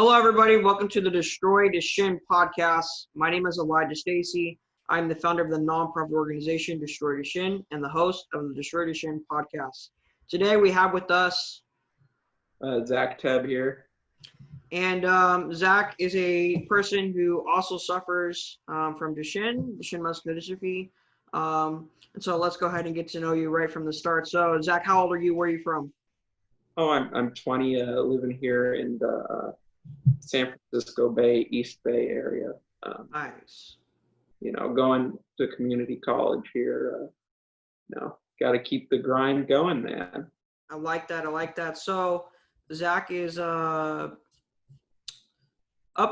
Hello, everybody. Welcome to the Destroy Duchenne podcast. My name is Stacy. I'm the founder of the nonprofit organization Destroy Duchenne and the host of the Destroy Duchenne podcast. Today, we have with us Tebb here. And Zach is a person who also suffers from Duchenne muscular dystrophy. And so let's go ahead and get to know you right from the start. So, Zach, how old are you? Where are you from? Oh, I'm 20, living here in the San Francisco Bay, East Bay area. Nice. Going to community college here. Got to keep the grind going, man. I like that. So, Zach is up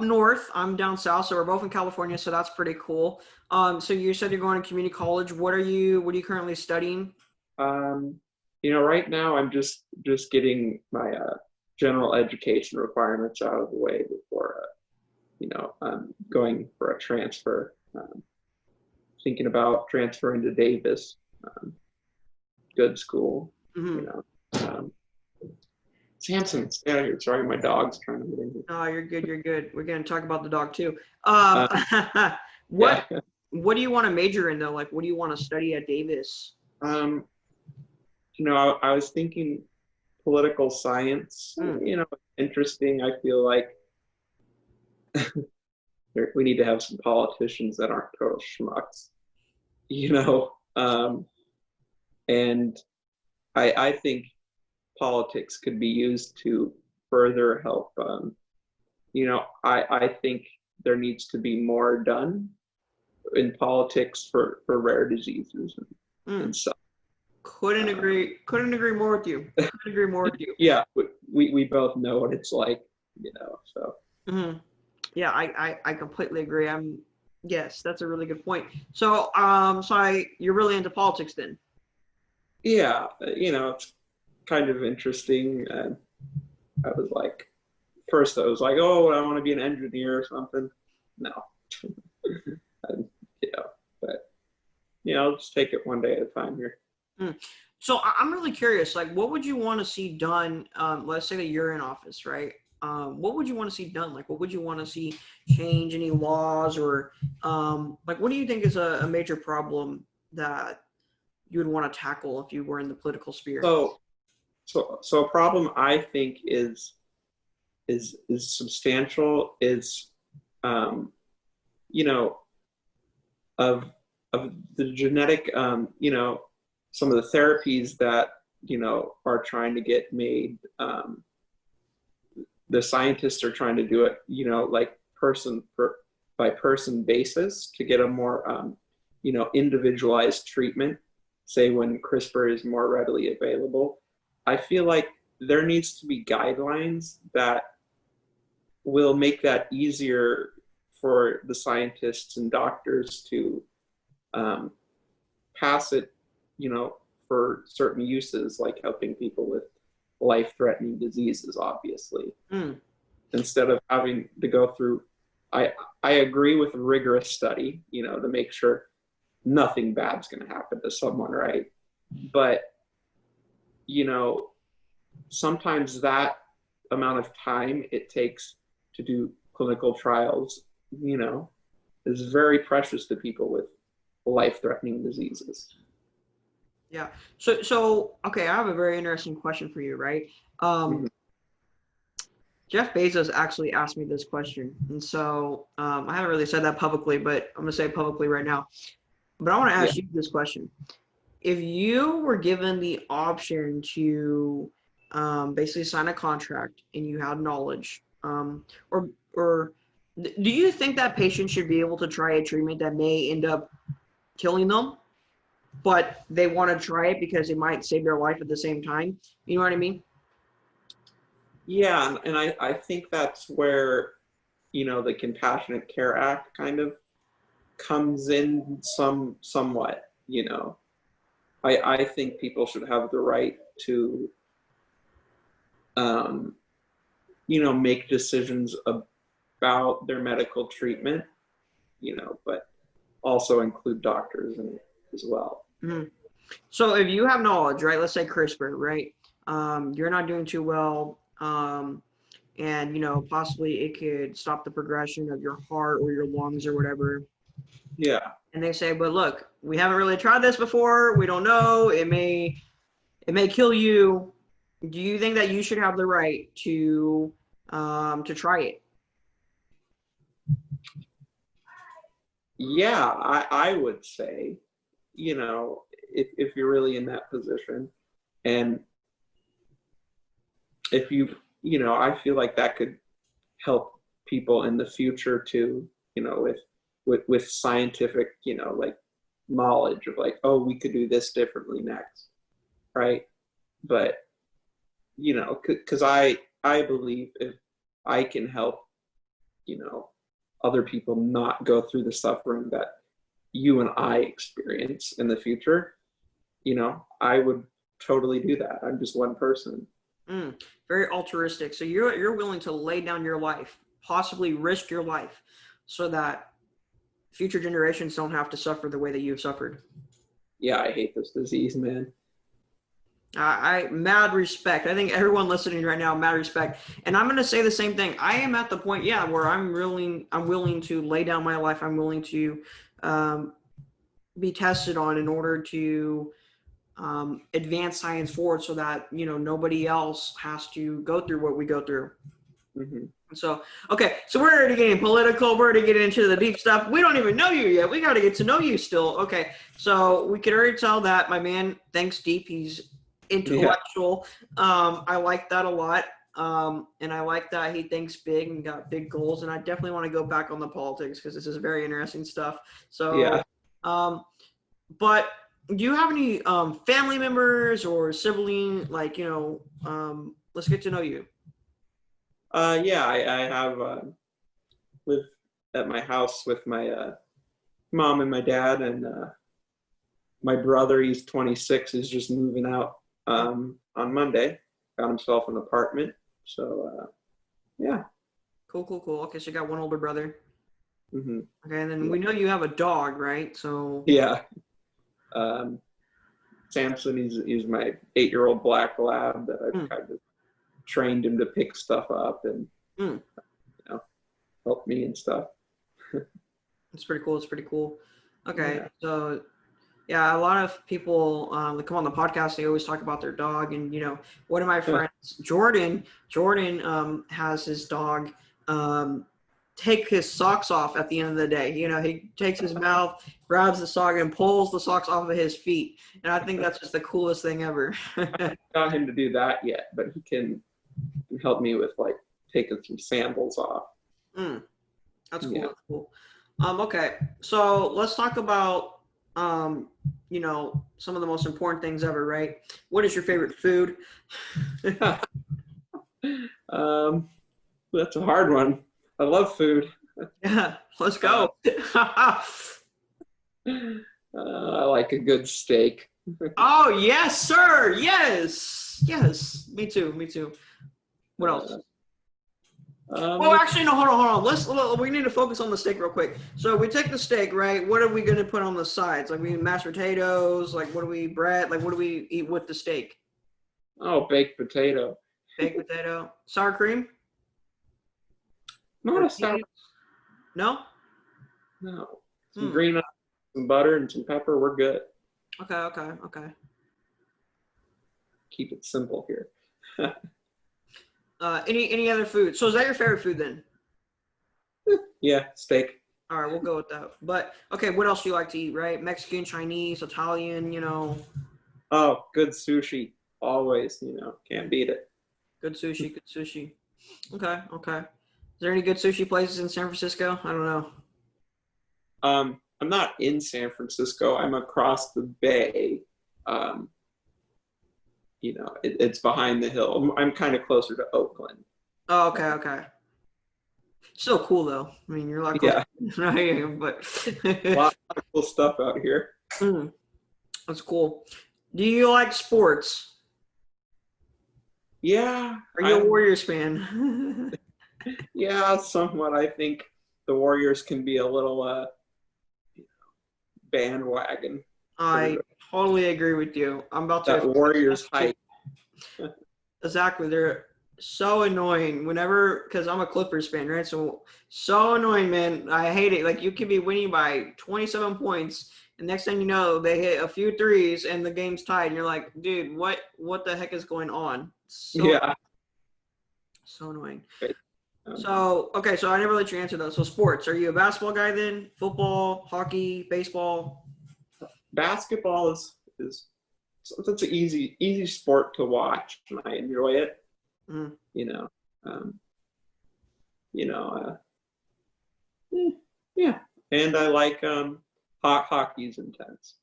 north. I'm down south, so we're both in California, so that's pretty cool. So you said you're going to community college. What are you currently studying? Right now I'm just getting my general education requirements out of the way before going for a transfer. Thinking about transferring to Davis. Good school. Mm-hmm. Samson, stay out of here. Sorry, my dog's trying to get in here. Oh, you're good. We're going to talk about the dog too. What do you want to major in though? Like, what do you want to study at Davis? I was thinking political science. Interesting. I feel like we need to have some politicians that aren't total schmucks. And I think politics could be used to further help. I think there needs to be more done in politics for rare diseases and stuff. Couldn't agree more with you. Yeah, we both know what it's like, so. Mm-hmm. Yeah, I completely agree. Yes, that's a really good point. So, you're really into politics then? Yeah, it's kind of interesting. I was like, first I was like, oh, I want to be an engineer or something. No, but I'll just take it one day at a time here. So I'm really curious, like, what would you want to see done? Let's say that you're in office, right? What would you want to see done? Like, what would you want to see change? Any laws or like, what do you think is a major problem that you would want to tackle if you were in the political sphere? So a problem I think is substantial is, of the genetic, some of the therapies that, are trying to get made. The scientists are trying to do it, like person by person basis to get a more, individualized treatment, say when CRISPR is more readily available. I feel like there needs to be guidelines that will make that easier for the scientists and doctors to pass it, for certain uses, like helping people with life-threatening diseases, obviously. Instead of having to go through, I agree with rigorous study, to make sure nothing bad's going to happen to someone, right? But, sometimes that amount of time it takes to do clinical trials, is very precious to people with life-threatening diseases. Yeah. So okay, I have a very interesting question for you, right? Jeff Bezos actually asked me this question, and so I haven't really said that publicly, but I'm gonna say it publicly right now. But I want to ask you this question: if you were given the option to basically sign a contract and you had knowledge, or do you think that patient should be able to try a treatment that may end up killing them, but they want to try it because it might save their life at the same time? You know what I mean? Yeah, and I think that's where, the Compassionate Care Act kind of comes in somewhat, I think people should have the right to, make decisions about their medical treatment, but also include doctors in it as well. Mm-hmm. So if you have knowledge, right, let's say CRISPR, right, you're not doing too well, and possibly it could stop the progression of your heart or your lungs or whatever. Yeah. And they say, but look, we haven't really tried this before. We don't know. It may kill you. Do you think that you should have the right to try it? Yeah, I would say, if you're really in that position, and if I feel like that could help people in the future too, with scientific, like knowledge of like, oh, we could do this differently next, right? But because I believe if I can help, other people not go through the suffering that you and I experience in the future, I would totally do that. I'm just one person. Very altruistic. So you're willing to lay down your life, possibly risk your life, so that future generations don't have to suffer the way that you've suffered. Yeah, I hate this disease, man. I mad respect. I think everyone listening right now, mad respect. And I'm gonna say the same thing. I am at the point, yeah, where I'm willing to lay down my life. I'm willing to be tested on in order to advance science forward, so that nobody else has to go through what we go through. Mm-hmm. So, okay, so we're already getting political. We're already getting into the deep stuff. We don't even know you yet. We got to get to know you still. Okay, so we could already tell that my man thinks deep. He's intellectual. Yeah. I like that a lot. And I like that he thinks big and got big goals. And I definitely want to go back on the politics because this is very interesting stuff. So, yeah. But do you have any family members or sibling, like, let's get to know you. Yeah, I have lived at my house with my mom and my dad, and my brother, he's 26, is just moving out on Monday. Got himself an apartment. So, yeah. Cool. Okay, so you got one older brother. Mm-hmm. Okay, and then we know you have a dog, right? So yeah. Samson, he's my 8-year-old black lab that I've kind of trained him to pick stuff up and help me and stuff. It's pretty cool. Okay, yeah. So yeah, a lot of people that come on the podcast, they always talk about their dog, and one of my friends, Jordan has his dog take his socks off at the end of the day. He takes his mouth, grabs the sock, and pulls the socks off of his feet, and I think that's just the coolest thing ever. I haven't got him to do that yet, but he can help me with like taking some sandals off. That's cool. Yeah. That's cool. Okay, so let's talk about some of the most important things ever, right? What is your favorite food? That's a hard one. I love food. Yeah, let's go. I like a good steak. Oh, yes, sir. Yes. Me too. What else? Actually, no, hold on. We need to focus on the steak real quick. So we take the steak, right? What are we going to put on the sides? Like, we mashed potatoes, like, bread? Like, what do we eat with the steak? Oh, baked potato. Baked potato. Sour cream? Not a sour. No? No. Some green onions, some butter, and some pepper. We're good. Okay. Keep it simple here. Any other food? So is that your favorite food then? Yeah, steak. All right, we'll go with that. But okay, what else do you like to eat, right? Mexican, Chinese, Italian, Oh, good sushi. Always, can't beat it. Good sushi. Okay. Is there any good sushi places in San Francisco? I don't know. I'm not in San Francisco. I'm across the bay. It's behind the hill. I'm kind of closer to Oakland. Oh, okay. Still cool though. I mean, you're like, yeah, but a lot of cool stuff out here. That's cool. Do you like sports? Yeah. Are you a Warriors fan? Yeah, somewhat. I think the Warriors can be a little bandwagon. I totally agree with you. I'm about that to Warriors hype. Exactly. So annoying whenever, because I'm a Clippers fan, right? So annoying, man. I hate it. Like you could be winning by 27 points, and next thing you know, they hit a few threes and the game's tied, and you're like, dude, what the heck is going on? Yeah. So annoying. Right. Um, So okay, so I never let you answer those. So sports, are you a basketball guy then? Football, hockey, baseball? Basketball is such an easy sport to watch, and I enjoy it. Mm, You know, um, you know, eh, yeah, and I like hockey's intense.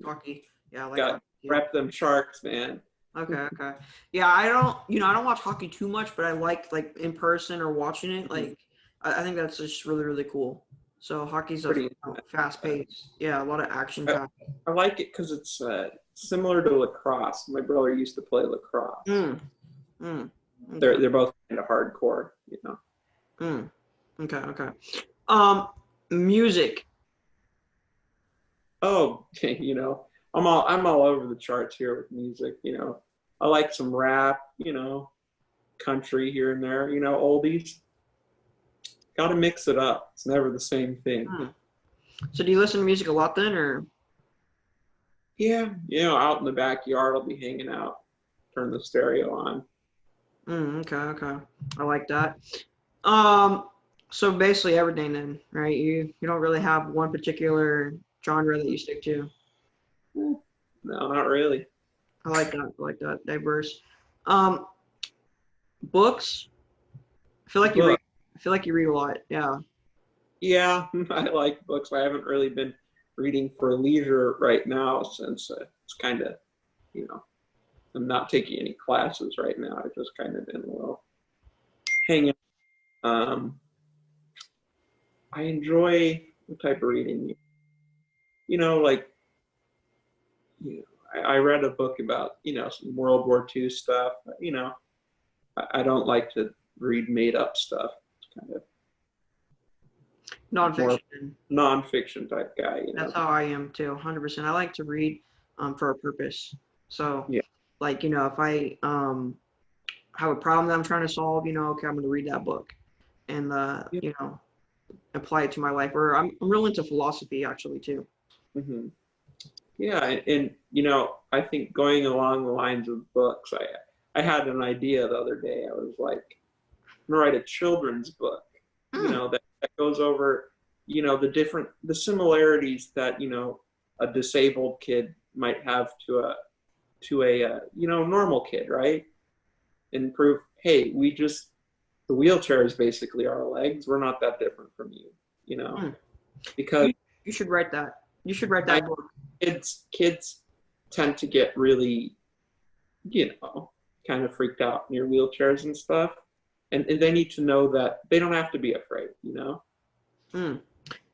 hockey. Yeah, I like Got hockey too. rep them Sharks, man. Okay, okay. Yeah, I don't watch hockey too much, but I like in person or watching it. Mhm. Like, I think that's just really, really cool. So hockey's Pretty. fast Uh, paced. Yeah, a lot of action I, packed. I like it because it's similar to lacrosse. My brother used to play lacrosse. Mm, mm, okay, They're both kind of hardcore, you know. mm, okay, okay. Um, music. Oh, I'm all over the charts here with music. I like some rap, country here and there, oldies. Got to mix it up. It's never the same thing. Mm. So do you listen to music a lot then, or? Yeah, out in the backyard, I'll be hanging out, turn the stereo on. Okay, okay. I like that. Um, so basically everything then, right? You don't really have one particular genre that you stick to. Eh, no, not really. I like that. I like that. Diverse. Um, books. I feel like you read. Book. I feel like you read a lot. Yeah. Yeah, I like books. I haven't really been reading for leisure right now since it's kind of, you know, I'm not taking any classes right now. I've just kind of been a little hanging. Um, I enjoy what type of reading, like, I read a book about, some World War II stuff. I don't like to read made up stuff. It's kind of more Nonfiction. nonfiction type guy, That's how I am too. 100%. I like to read for a purpose. So, Yeah. like if I have a problem that I'm trying to solve, okay, I'm going to read that book and Yeah. apply it to my life. Or I'm real into philosophy actually too. hmm Yeah, and I think going along the lines of books, I had an idea the other day. I was like, I'm gonna write a children's book, Mm, that goes over, the similarities that a disabled kid might have to a normal kid, right? And prove, hey, the wheelchair is basically our legs. We're not that different from you, mm. because You, you should write that. You should write I that book. kids tend to get really, you know, kind of freaked out near wheelchairs and stuff. And they need to know that they don't have to be afraid. Mm.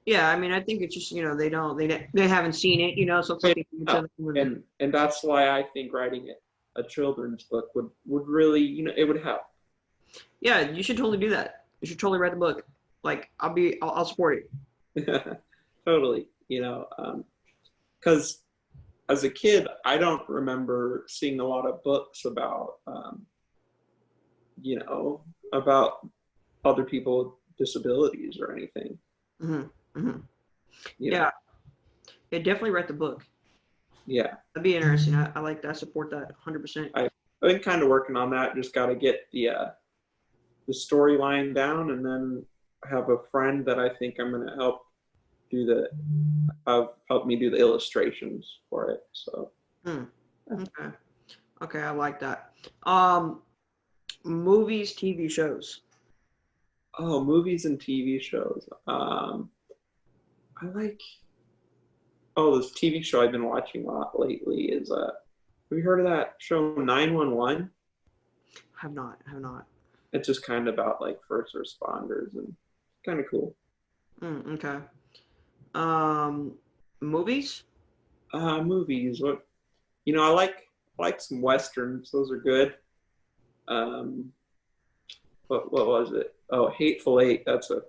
Yeah, I mean, I think it's just they haven't seen it, so it's something new Yeah. to them. And that's why I think writing a children's book would really, it would help. Yeah, you should totally do that. You should totally write the book. Like, I'll support it. Totally, because as a kid, I don't remember seeing a lot of books you know, about other people with disabilities or anything. Hmm. Hmm. You know, Yeah, yeah, definitely write the book. yeah. That'd be interesting. I like that. I support that 100%. I've been kind of working on that. Just got to get the storyline down, and then I have a friend that I think I'm going to do the help me do the illustrations for it. So, Hmm. Okay. Okay, I like that. Um, movies, TV shows. oh, movies and TV shows. I like. Oh, this TV show I've been watching a lot lately is have you heard of that show 911? Have not. Have not. It's just kind of about like first responders and kind of cool. Okay. Um, movies. Movies. I like some westerns. Those are good. Um, what was it? Oh, Hateful Eight. That's a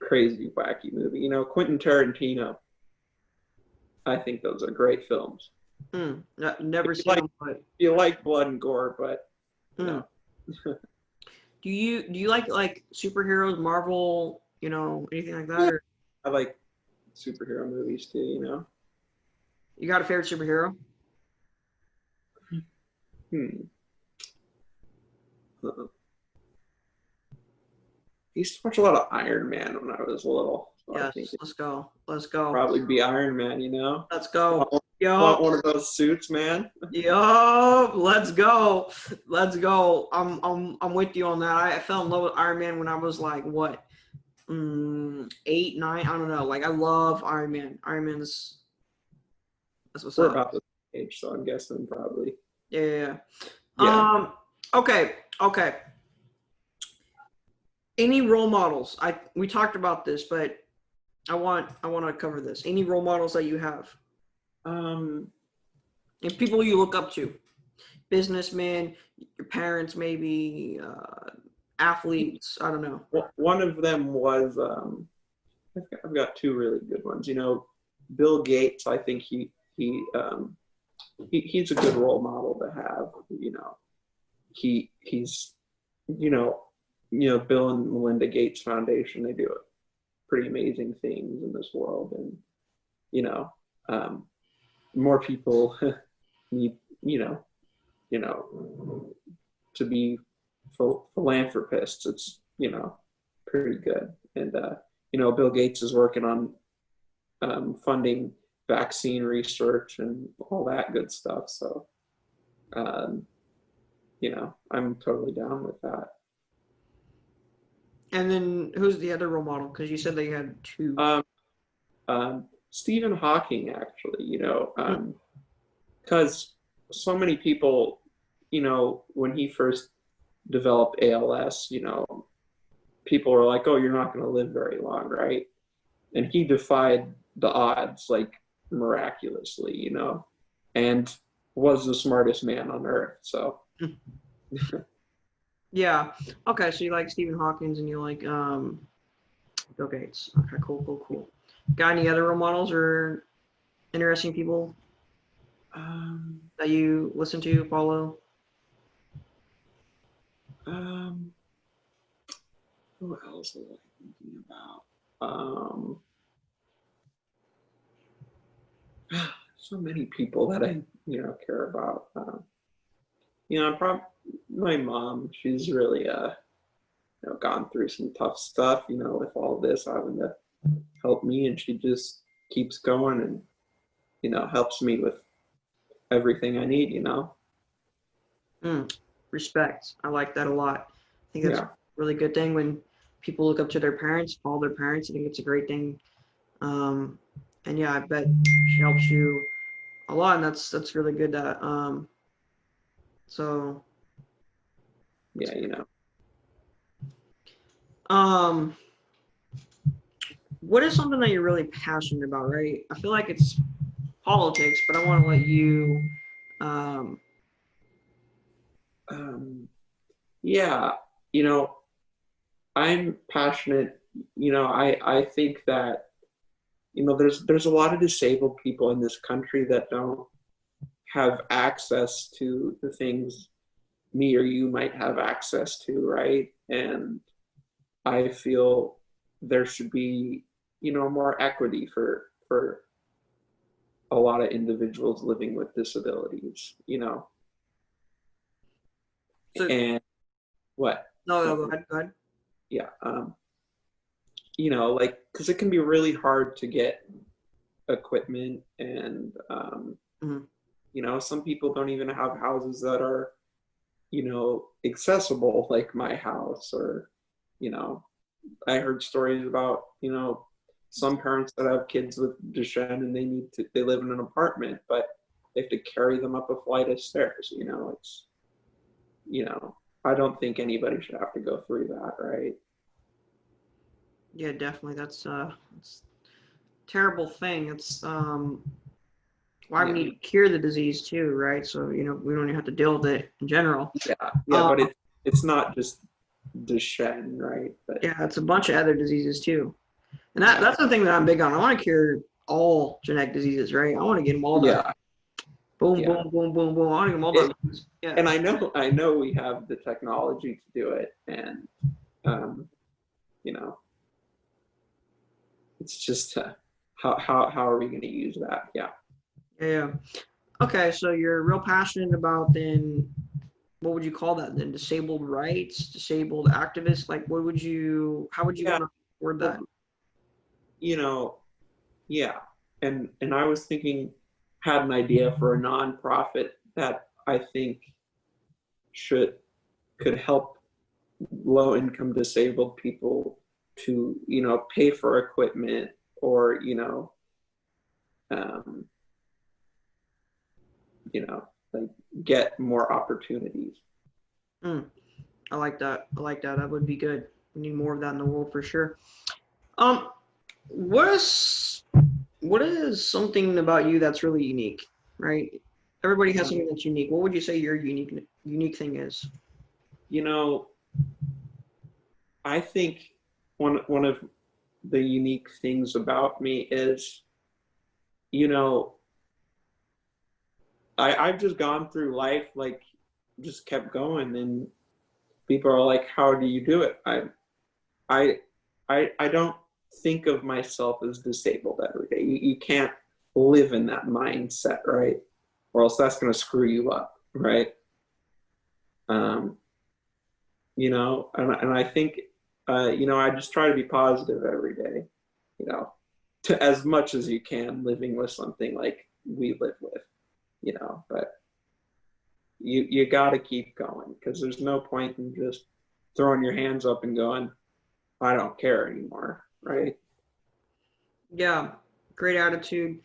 crazy, wacky movie. Quentin Tarantino. I think those are great films. Never If you seen like, them, but you like blood and gore, but you mm, know, Do you like superheroes, Marvel, anything like that? Or I like superhero movies too, you know. you got a favorite superhero? Hmm. Uh, I used to watch a lot of Iron Man when I was little, so I think Yes, it'd let's go. Let's go. probably be Iron Man, you know. Let's go. Want Yup. one of those suits, man? Yup. Let's go. Let's go. I'm with you on that. I fell in love with Iron Man when I was like what, 8, 9. I don't know. Like I love Iron Man. Iron Man's that's what's We're up. about the same age, so I'm guessing probably. Yeah. Yeah, yeah. Yeah. Okay. Okay. Any role models? We talked about this, but I want to cover this. Any role models that you have Um, and people you look up to, businessmen, your parents, maybe athletes. I don't know. one of them was I've got two really good ones. You know, Bill Gates. I think he's a good role model to have. You know, he's Bill and Melinda Gates Foundation. They do pretty amazing things in this world, and you know, um, more people need you know to be philanthropists. It's pretty good, and Bill Gates is working on funding vaccine research and all that good stuff. So um, I'm totally down with that. And then who's the other role model? Because you said they had two. Um, Stephen Hawking, actually, because so many people, when he first developed ALS, people were like, "Oh, you're not going to live very long, right?" And he defied the odds like miraculously, and was the smartest man on earth. So Yeah. Okay. So you like Stephen Hawkins and you like Bill Gates. Okay. Cool. Cool. Cool. Got any other role models or interesting people um, that you listen to, follow? um, who else was I thinking about? So many people that I care about. Probably my mom. She's really gone through some tough stuff. With all this having to help me, and she just keeps going and helps me with everything I need. Respect. I like that a lot. I think that's a Yeah, really good thing when people look up to their parents, follow their parents. I think it's a great thing. Um, and yeah, I bet she helps you a lot, and that's really good. That so yeah, um, what is something that you're really passionate about? Right? I feel like it's politics, but I want to let you. Um, um, yeah. I'm passionate. I think that there's a lot of disabled people in this country that don't have access to the things me or you might have access to, right? And I feel there should be, more equity for a lot of individuals living with disabilities, so and what? no, no, go ahead, go ahead. Yeah, like because it can be really hard to get equipment, and Mhm. some people don't even have houses that are, accessible, like my house, or you know, I heard stories about, some parents that have kids with Duchenne and they live in an apartment, but they have to carry them up a flight of stairs. It's, you know, I don't think anybody should have to go through that, right? Yeah, definitely. It's a terrible thing. It's why we Yeah, need to cure the disease too, right? So we don't even have to deal with it in general. yeah, Um, but it's not just Duchenne, right? But yeah, it's a bunch of other diseases too, and yeah, that's the thing that I'm big on. I want to cure all genetic diseases, right? I want to get them all done. yeah, Boom, Yeah. boom, boom, boom, boom. I don't even know It, that means. Yeah. and I know we have the technology to do it, and um, you know, it's just how are we going to use that? Yeah. Yeah. Okay, so you're real passionate about then what would you call that then? Disabled rights, disabled activists? Like how would you Yeah. want to word that? Well, you know, yeah. And I was thinking, had an idea for a nonprofit that I think should could help low income disabled people to, pay for equipment or, um, like get more opportunities. Mm, I like that. I like that. That would be good. We need more of that in the world for sure. Um, what is what is something about you that's really unique, right? Everybody has Um, something that's unique. What would you say your unique thing is? you know, I think one of the unique things about me is, you know, I've just gone through life like just kept going, and people are like, how do you do it? I I don't think of myself as disabled every day. You can't live in that mindset, right? Or else that's going to screw you up, right? Um, and I think, I just try to be positive every day, you know, to as much as you can, living with something like we live with, but you got to keep going because there's no point in just throwing your hands up and going, I don't care anymore, right? Yeah, great attitude,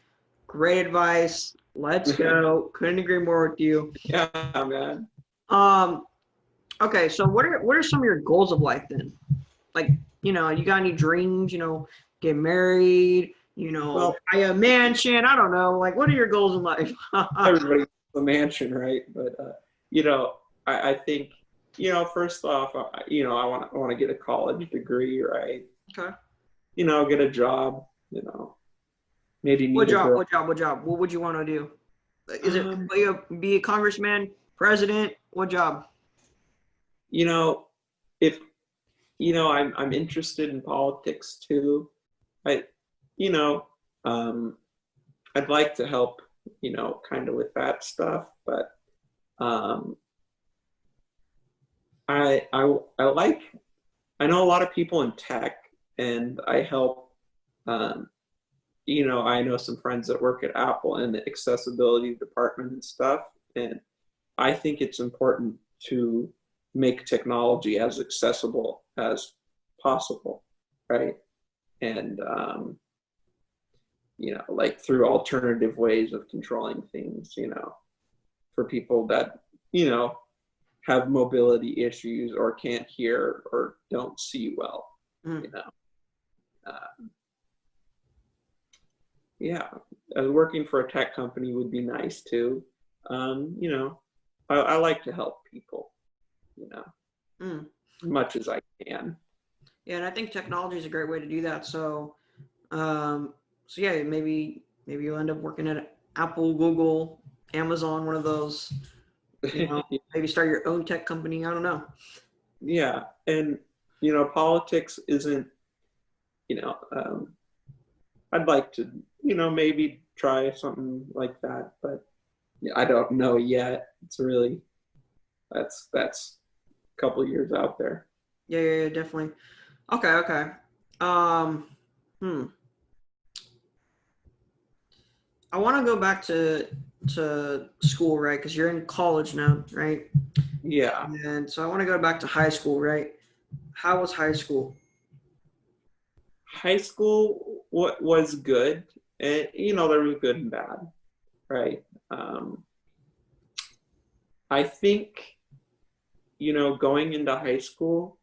great advice. Let's go. Couldn't agree more with you. Yeah, man. Um, okay, so what are some of your goals of life then? Like, you got any dreams, get married, Well, buy a mansion, I don't know. Like, what are your goals in life? everybody wants a mansion, right? But I think, first off, I want to get a college degree, right? Okay. Get a job, maybe What meet a job? girl. What job? What job? What would you want to do? Is it Um, be a congressman, president? What job? you know, if I'm interested in politics too. I, you know, um, I'd like to help, kind of with that stuff, but um, I like. I know a lot of people in tech, and I help. Um, I know some friends that work at Apple in the accessibility department and stuff, and I think it's important to make technology as accessible as possible, right? And like through alternative ways of controlling things, for people that, you know, have mobility issues or can't hear or don't see well, Mm. you know. Uh, yeah, working for a tech company would be nice too. I like to help people, Mm. as much as I can. Yeah, and I think technology is a great way to do that. Um, so yeah, maybe you'll end up working at Apple, Google, Amazon, one of those. Maybe start your own tech company. I don't know. Yeah, and politics isn't, you know, um, I'd like to, maybe try something like that, but yeah, I don't know yet. It's really that's a couple years out there. Yeah, yeah, yeah, definitely. Okay, okay. Um, hmm. I want to go back to school, right? Because you're in college now, right? Yeah, And so I want to go back to high school, right? How was high school? high school what was good, and there was good and bad, right? Um, I think going into high school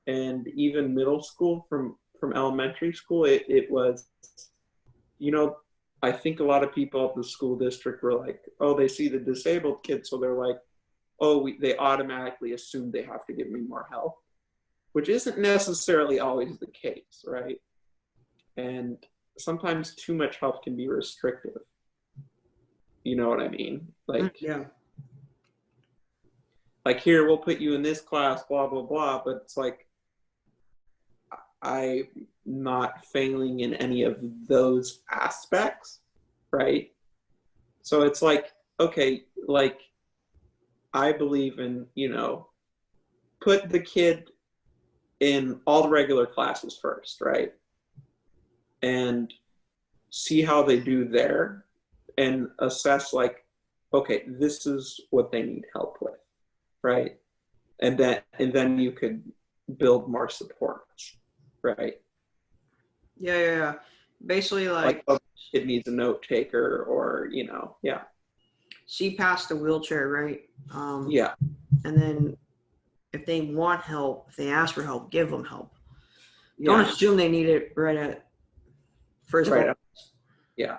and even middle school from elementary school, it was you know, I think a lot of people at the school district were like, oh, they see the disabled kid, so they're like, oh, they automatically assume they have to give me more help, which isn't necessarily always the case, right? And sometimes too much help can be restrictive. You know what I mean? Yeah. Like here, we'll put you in this class, blah, blah, blah. But it's like, I'm not failing in any of those aspects, right? So it's like, okay, like I believe in, put the kid in all the regular classes first, right? And see how they do there and assess like, okay, this is what they need help with, right? And then you could build more supports, right? Yeah. Basically, Like like, a kid needs a note taker, or yeah, see past the wheelchair, right? yeah, And then if they want help, if they ask for help, give them help. Don't yeah, assume they need it right at first right, moment. yeah.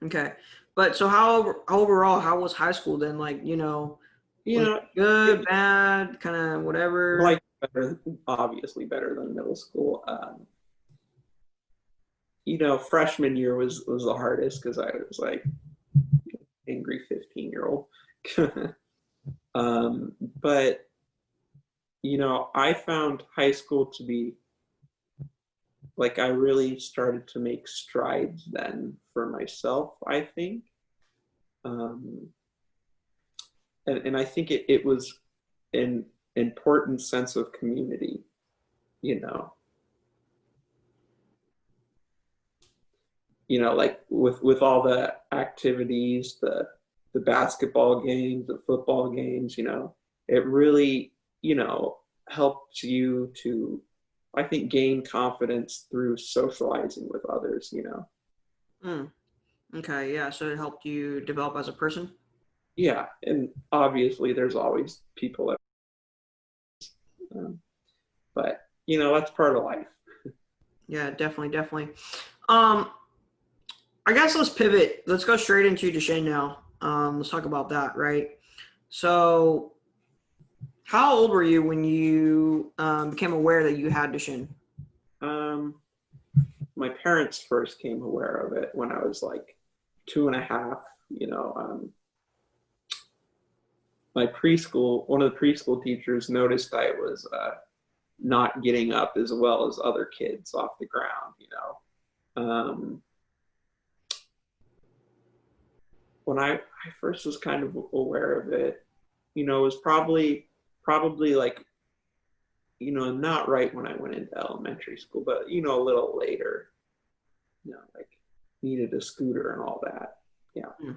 Okay. But so how overall, how was high school then? Like, You was it know, good, it bad, kind of whatever? like better, obviously better than middle school. Freshman year was the hardest because I was like angry 15-year-old. But I found high school to be like I really started to make strides then for myself, I think. Um, and I think it was an important sense of community, you know. Like with all the activities, the basketball games, the football games, it really, helps you to, I think, gain confidence through socializing with others. Mm, okay, yeah. So it helped you develop as a person? Yeah, and obviously there's always people that, um, but that's part of life. Yeah, definitely. Um, I guess let's pivot. Let's go straight into Duchenne now. Let's talk about that, right? So, how old were you when you became aware that you had Duchenne? Um, my parents first came aware of it when I was like 2.5. One of the preschool teachers noticed I was not getting up as well as other kids off the ground. When I first was kind of aware of it, it was probably like, not right when I went into elementary school, but a little later, like needed a scooter and all that. Yeah. Hmm.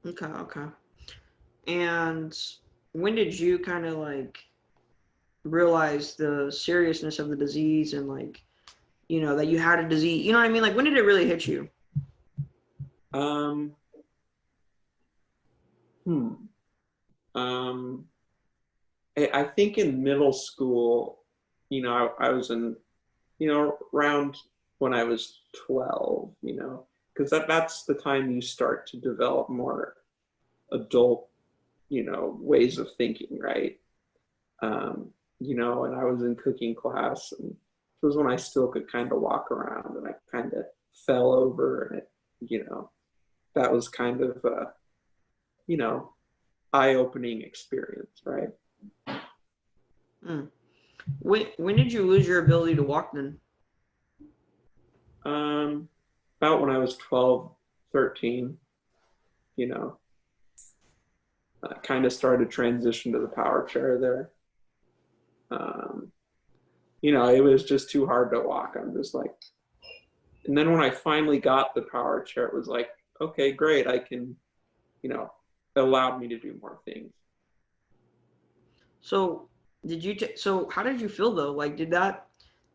Okay. And when did you kind of like realize the seriousness of the disease and like, that you had a disease? You know what I mean? Like, when did it really hit you? Um, hmm. Um, I think in middle school, I was in, around when I was 12, because that's the time you start to develop more adult, ways of thinking, right? Um, and I was in cooking class, and it was when I still could kind of walk around, and I kind of fell over, and that was kind of you know, eye-opening experience, right? Hmm. When did you lose your ability to walk then? Um, about when I was 12, 13, you know, I kind of started transition to the power chair there. Um, it was just too hard to walk. I'm just like, and then when I finally got the power chair, it was like, okay, great. I can, you know, it allowed me to do more things. So so how did you feel though? Like, did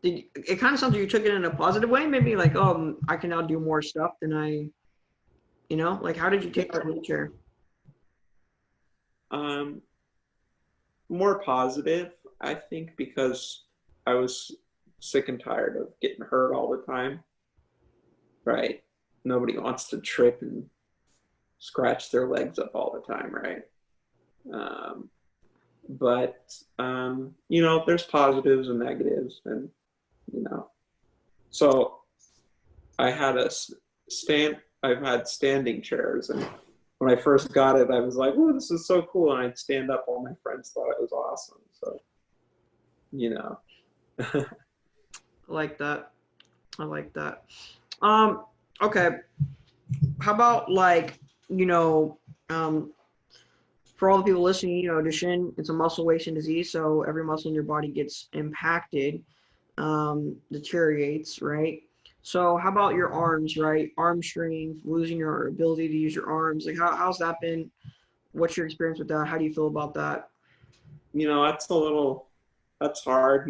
it kind of sounds like you took it in a positive way? Maybe like, oh, I can now do more stuff than like how did you take Yeah. that wheelchair? Um, More positive, I think, because I was sick and tired of getting hurt all the time, right? Nobody wants to trip and scratch their legs up all the time, right? Um, but there's positives and negatives, and you know, so I had a I've had standing chairs, and when I first got it, I was like, "Oh, this is so cool!" And I'd stand up. All my friends thought it was awesome. So, you know, I like that. I like that. Um, okay. How about like, you know, um, for all the people listening, Duchenne, it's a muscle wasting disease, so every muscle in your body gets impacted, deteriorates, right? So how about your arms, right? Arm strength, losing your ability to use your arms. Like how's that been? What's your experience with that? How do you feel about that? that's hard.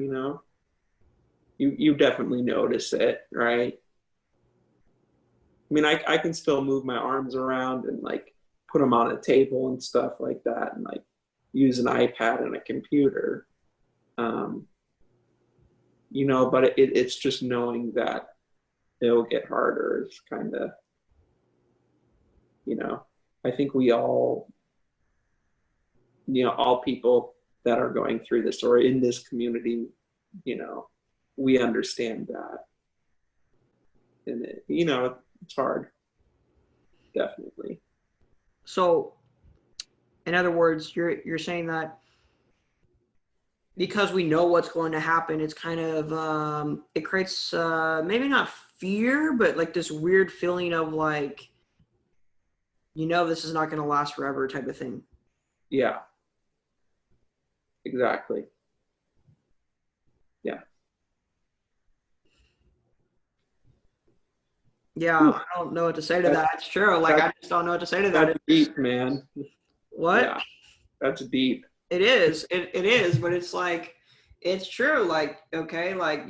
You definitely notice it, right? I mean, I can still move my arms around and like put them on a table and stuff like that, and like use an iPad and a computer. Um, but it's just knowing that it'll get harder is kind of, you know, I think we all, all people that are going through this or in this community, you know, we understand that. And it's hard, definitely. So in other words, you're saying that because we know what's going to happen, it's kind of it creates maybe not fear, but like this weird feeling of like, this is not going to last forever type of thing. Yeah, exactly. Yeah. Yeah, Whew, I don't know what to say to that, that. It's true. Like that, I just don't know what to say to that. that's deep, man. What? Yeah, that's deep. It is. It is, but it's like it's true. Like, okay, like,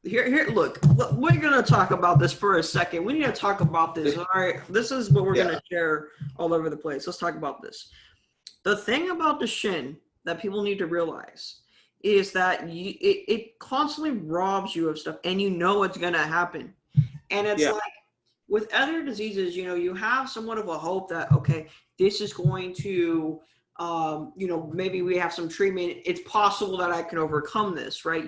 here look, we're gonna talk about this for a second. We need to talk about this. All right. This is what we're Yeah, gonna share all over the place. Let's talk about this. The thing about the shin that people need to realize is that it constantly robs you of stuff and you know it's gonna happen. And it's yeah, like with other diseases, you have somewhat of a hope that, okay, this is going to, maybe we have some treatment. It's possible that I can overcome this, right?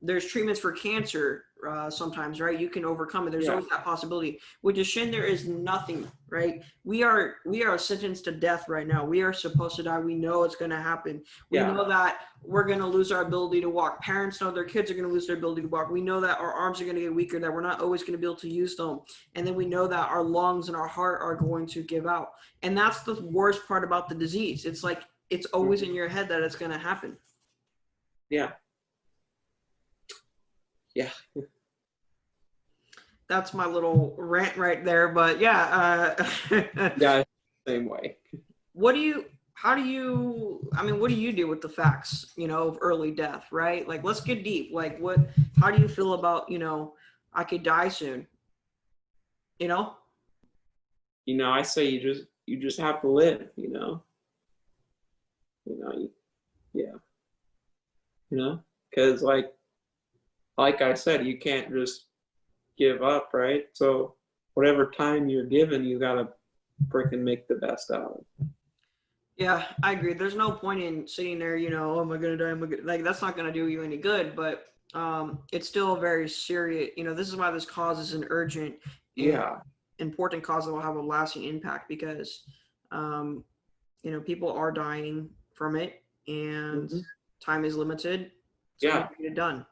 There's treatments for cancer sometimes, right? You can overcome it. There's yeah, always that possibility. With Duchenne, there is nothing, right? We are sentenced to death right now. We are supposed to die. We know it's going to happen. We yeah, know that we're going to lose our ability to walk. Parents know their kids are going to lose their ability to walk. We know that our arms are going to get weaker, that we're not always going to be able to use them. And then we know that our lungs and our heart are going to give out. And that's the worst part about the disease. It's like it's always in your head that it's going to happen. yeah, yeah, That's my little rant right there. But yeah, yeah. Same way. what do you? How do you? I mean, what do you do with the facts? Of early death, right? Like, let's get deep. Like, what? How do you feel about I could die soon? You know? I say you just have to live. Yeah, because like I said, you can't just give up, right? So whatever time you're given, you gotta freaking make the best out of. Yeah, I agree. There's no point in sitting there, oh, am I gonna die? Like that's not gonna do you any good. But it's still a very serious. This is why this cause is an urgent and Yeah. important cause that will have a lasting impact because, um, people are dying from it, and Hmm. time is limited, so we Yeah. have to get it done.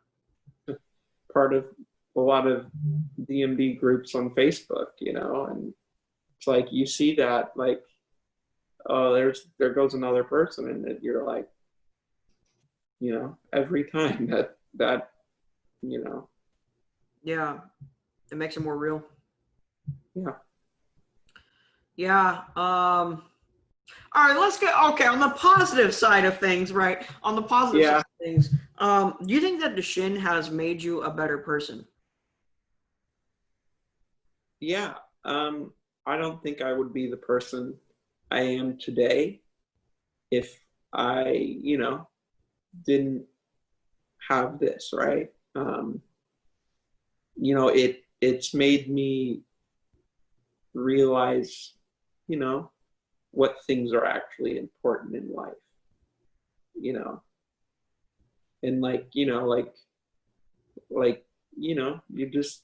Part of a lot of DMD groups on Facebook, and it's like you see that like, oh, there goes another person, and you're like, every time that you know, Yeah, it makes it more real. yeah, Yeah. All right, let's get okay on the positive side of things, right? On the positive side yeah, of things, do you think that Duchenne has made you a better person? yeah. I don't think I would be the person I am today if I, didn't have this, right? It's made me realize, you know, what things are actually important in life, you know, and like, you just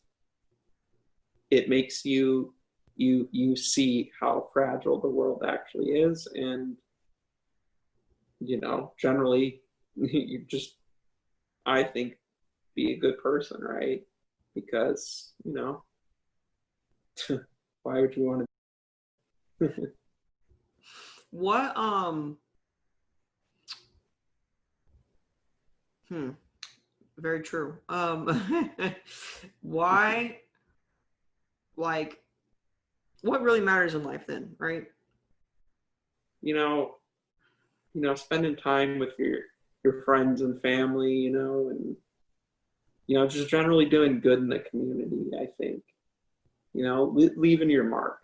it makes you see how fragile the world actually is, and generally you just, I think, be a good person, right? Because why would you want to? What very true. Why, like, what really matters in life then, right? you know spending time with your friends and family, and just generally doing good in the community, I think. Leaving your mark.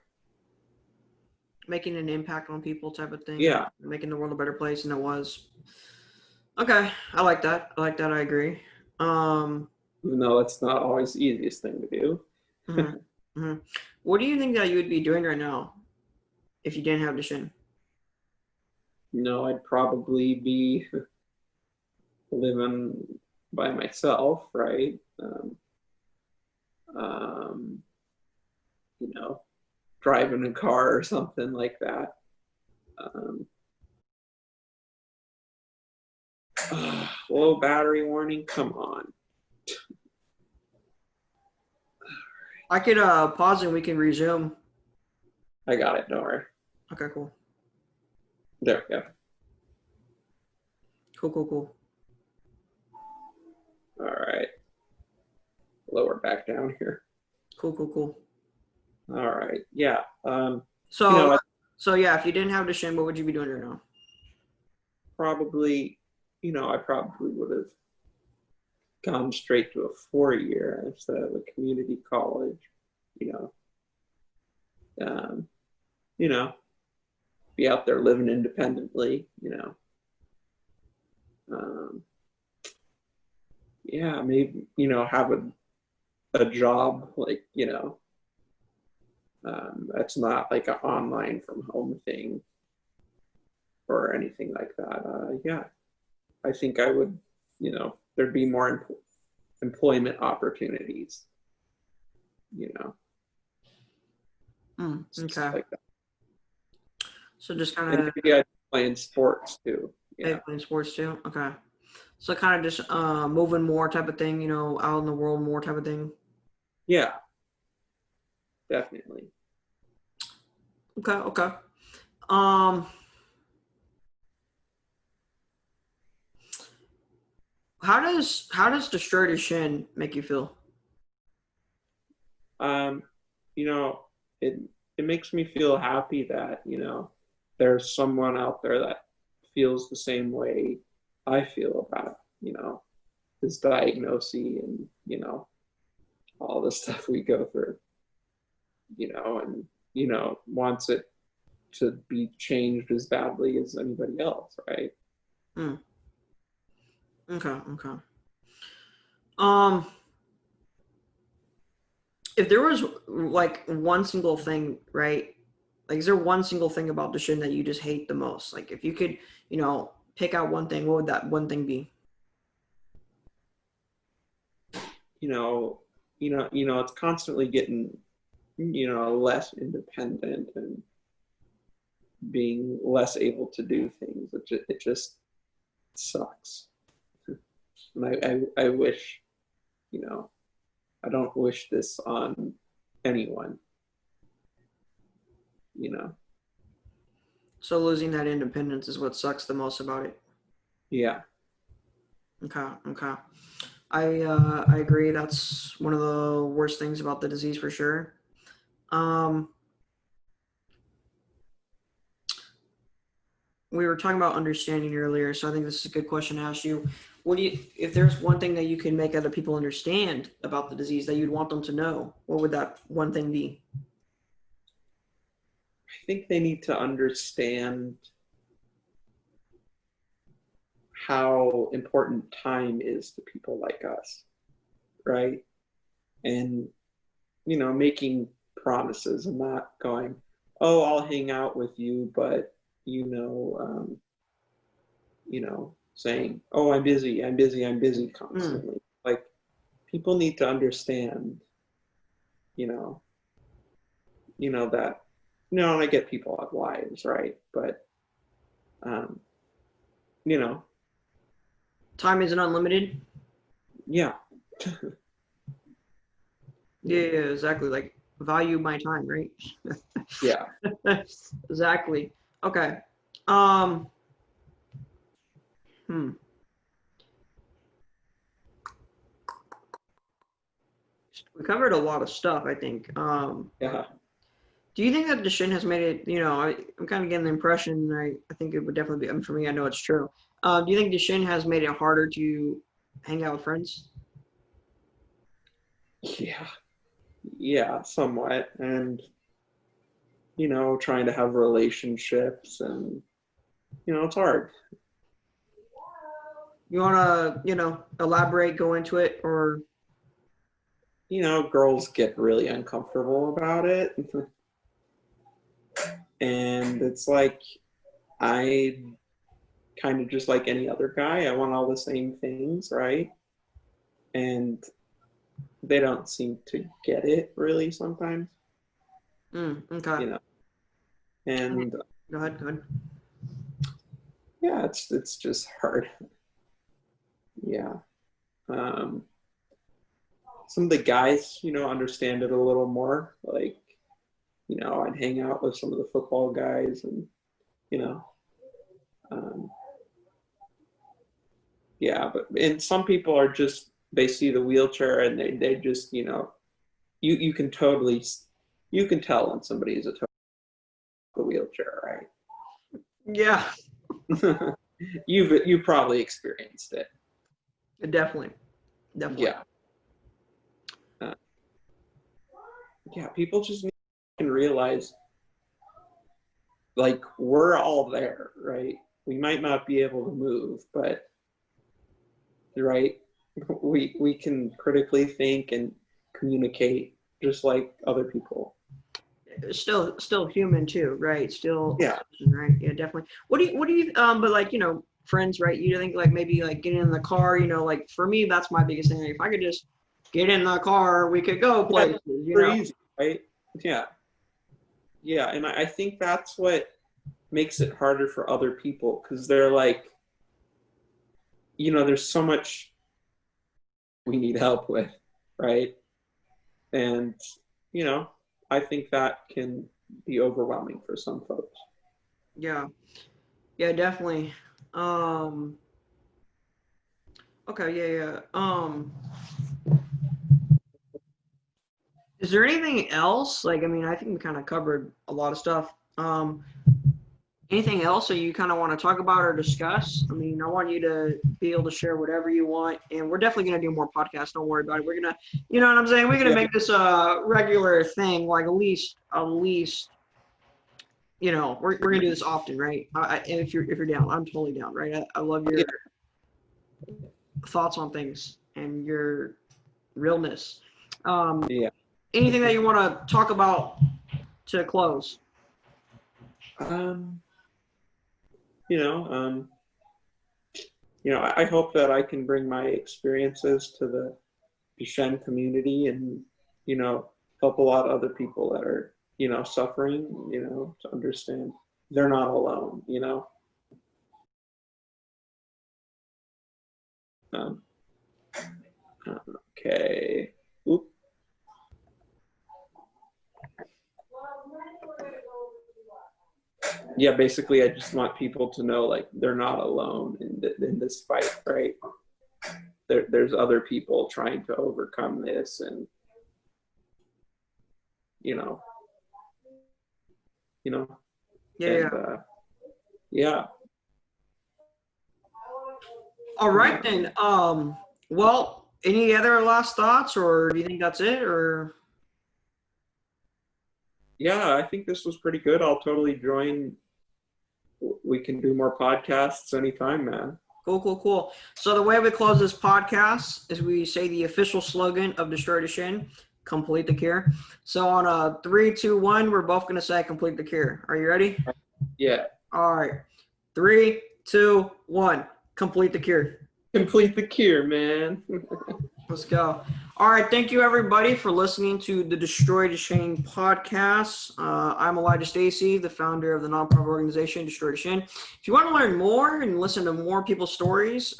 Making an impact on people type of thing. Yeah. Making the world a better place than it was. Okay, I like that. I agree. Even though it's not always the easiest thing to do. Mhm, mhm. What do you think that you would be doing right now if you didn't have Duchenne? I'd probably be living by myself, right? Um, you know, driving a car or something like that. Um, Low battery warning. Come on. I could pause and we can resume. I got it. Don't worry. Okay, cool. There we go. Cool. All right. Lower back down here. Cool. All right. Yeah. So, so yeah, if you didn't have Duchenne, what would you be doing right now? Probably, I probably would have gone straight to a 4-year instead of a community college. You know, um, be out there living independently. Um, yeah, maybe have a job, like that's not like an online from home thing or anything like that. Yeah, I think I would, there'd be more employment opportunities, Okay. like that. So just kind And of maybe I'd play in sports too. Yeah. playing sports too. Okay. So kind of just moving more type of thing, out in the world more type of thing. Yeah, definitely. Okay. Um, how does Destroy Duchenne make you feel? Um, you know, it it makes me feel happy that, there's someone out there that feels the same way I feel about, this diagnosis and, all the stuff we go through, and, wants it to be changed as badly as anybody else, right? Mm, okay. Um, if there was like one single thing, right? Like, is there one single thing about Duchenne that you just hate the most? Like, if you could, pick out one thing, what would that one thing be? It's constantly getting, less independent and being less able to do things. It just sucks. And I wish, you know, I don't wish this on anyone, you know. So losing that independence is what sucks the most about it. Yeah. Okay. I agree. That's one of the worst things about the disease for sure. Um, we were talking about understanding earlier, so I think this is a good question to ask you. If there's one thing that you can make other people understand about the disease that you'd want them to know, what would that one thing be? I think they need to understand how important time is to people like us, right? And, making promises and not going, oh, I'll hang out with you, but, saying, oh, I'm busy Mm, constantly. Like, people need to understand, you know, that, and I get people have lives, right? But, um, you know, Time isn't unlimited. yeah. Yeah, exactly. Like value my time, right? Yeah. Exactly. Okay. Um, hmm. We covered a lot of stuff, I think. Yeah. Do you think that Duchenne has made it, I'm kind of getting the impression, I think it would definitely be, for me, I know it's true. Do you think Duchenne has made it harder to hang out with friends? Yeah. Yeah, somewhat. And, trying to have relationships and, it's hard. You want to, elaborate, go into it, or? Girls get really uncomfortable about it. And it's like, I kind of just like any other guy, I want all the same things, right? And they don't seem to get it really sometimes, Okay. you know. And Go ahead, go ahead. yeah, it's just hard. Yeah. Um, some of the guys, understand it a little more. Like, I'd hang out with some of the football guys, and you know, um, yeah. And some people are just, they see the wheelchair and they just, you can totally, you can tell when somebody is a total wheelchair, Yeah, right? You've probably experienced it. definitely. Definitely. Yeah. Uh, yeah, people just need to realize, like, we're all there, right? We might not be able to move, but right, we can critically think and communicate just like other people. Still human too, right? Still, Yeah. right? Yeah, definitely. But like, friends, right? You think like maybe like getting in the car, like for me, that's my biggest thing. If I could just get in the car, we could go Yeah, places, super easy, right? Yeah. Yeah, and I think that's what makes it harder for other people, because they're like, there's so much we need help with, right? And, you know, I think that can be overwhelming for some folks. Yeah, yeah, definitely. Um, okay, yeah, yeah. Is there anything else? Like, I mean, I think we kind of covered a lot of stuff. Anything else that you kind of want to talk about or discuss? I mean, I want you to be able to share whatever you want, and we're definitely going to do more podcasts. Don't worry about it. We're gonna, you know what I'm saying? We're gonna Yeah. make this a regular thing. Like at least, we're gonna do this often, right? And if you're down, I'm totally down, right? I love your Yeah. thoughts on things and your realness. Yeah. Anything that you want to talk about to close? Um, you know, um, I hope that I can bring my experiences to the Duchenne community and, help a lot of other people that are, suffering, to understand they're not alone. Um, okay. Oop. Yeah, basically, I just want people to know, like, they're not alone in this fight, right? There's other people trying to overcome this, and you know, you know, Yeah, and yeah. yeah. All right then. Well, any other last thoughts, or do you think that's it? Or Yeah, I think this was pretty good. I'll totally join. We can do more podcasts anytime, man. cool, cool, cool. So the way we close this podcast is we say the official slogan of Destroy Duchenne, complete the cure. So on a 3, 2, 1, we're both gonna say complete the cure. Are you ready? Yeah. All right. 3, 2, 1. Complete the cure. Complete the cure, man. Let's go. All right, thank you everybody for listening to the Destroy Duchenne podcast. I'm Elijah Stacy, the founder of the nonprofit organization Destroy Duchenne. If you want to learn more and listen to more people's stories,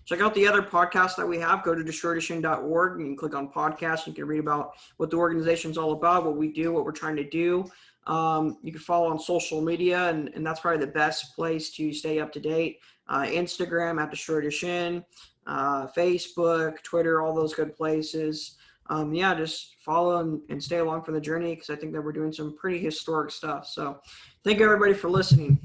check out the other podcasts that we have. Go to destroyduchenne.org and you can click on podcasts. You can read about what the organization is all about, what we do, what we're trying to do. You can follow on social media, and that's probably the best place to stay up to date. Instagram at Destroy Duchenne. Facebook, Twitter, all those good places. Just follow and stay along for the journey because I think that we're doing some pretty historic stuff. So thank you everybody for listening.